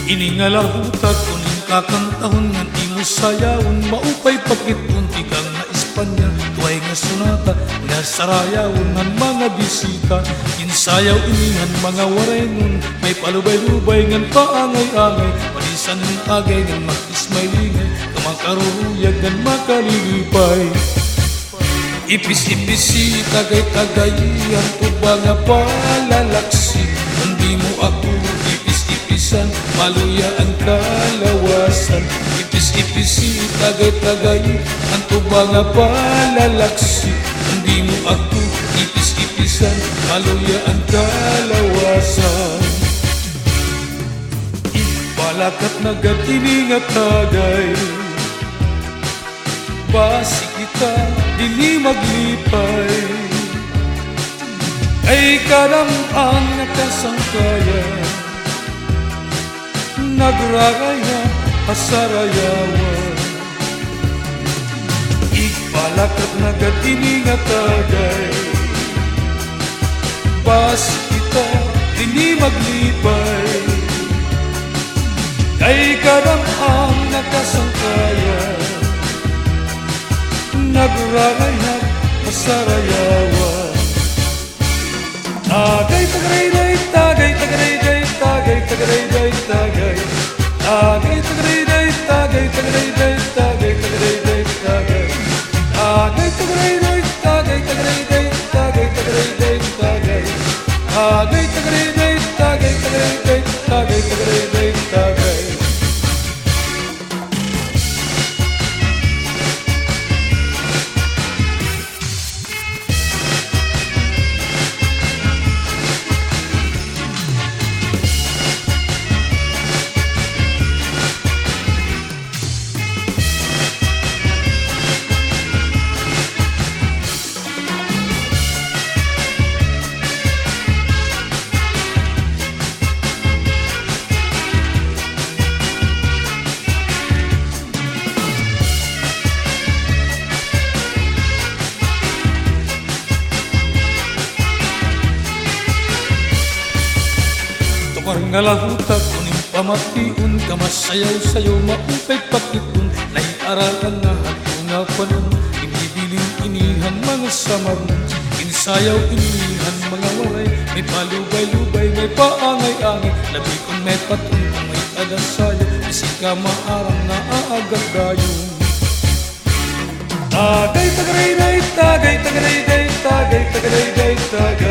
Iningalahutat kuning kakantahon nga imo sayawon, maupay pakitun ikang na Espanya, tuway nga sunata nga sarayawon ng mga bisita. Insayaw iningan mga waraynon, may palubay-lubay ngan paangay-angay, palisan ng agay ngan makismaylingay, kamakaruyag ngan makalilipay. Ipis-ipisi tagay-tagay ang tuba nga palalaksi, hindi mo ako ipis-ipisan, maluya ang kalawasan. Ipis-ipisi tagay-tagay ang tuba nga palalaksi, hindi mo ako ipis-ipisan, maluya ang kalawasan. Ipalakat na gatini nga tagay, basi kita dili maglipay, ay karamang nakasangkayan, nagraraya pasarayawan. Ipalakat na gatini nga tagay, basi kita dili maglipay, ay karamang nakasangkayan, nagrarayat pasarayawan. Tagay tagaray-day, tagay tagaray-day, tagay tagaray-day, tagay tagay tagaray-day, tagay tagaray-day, tagay tagaray-day, tagay tagay tagaray-day, tagay tagaray-day, tagay tagaray-day, tagay tagay tagaray-day, tagay tagaray-day, tagay tagaray-day, tagay. Ngalahuta kuning pamatiun, kamasayaw-sayaw maupay pakitun, naiaralan nga hatunga panon, inibiling inihan mga samaron, insayaw inihan mga waray, may palubay-lubay, may paangay-angay, labi kung may patun, kung may adasayo, isi ka maarang na aagad kayo. Tagay tagaray-day, tagay tagaray-day, tagay tagaray-day, tagay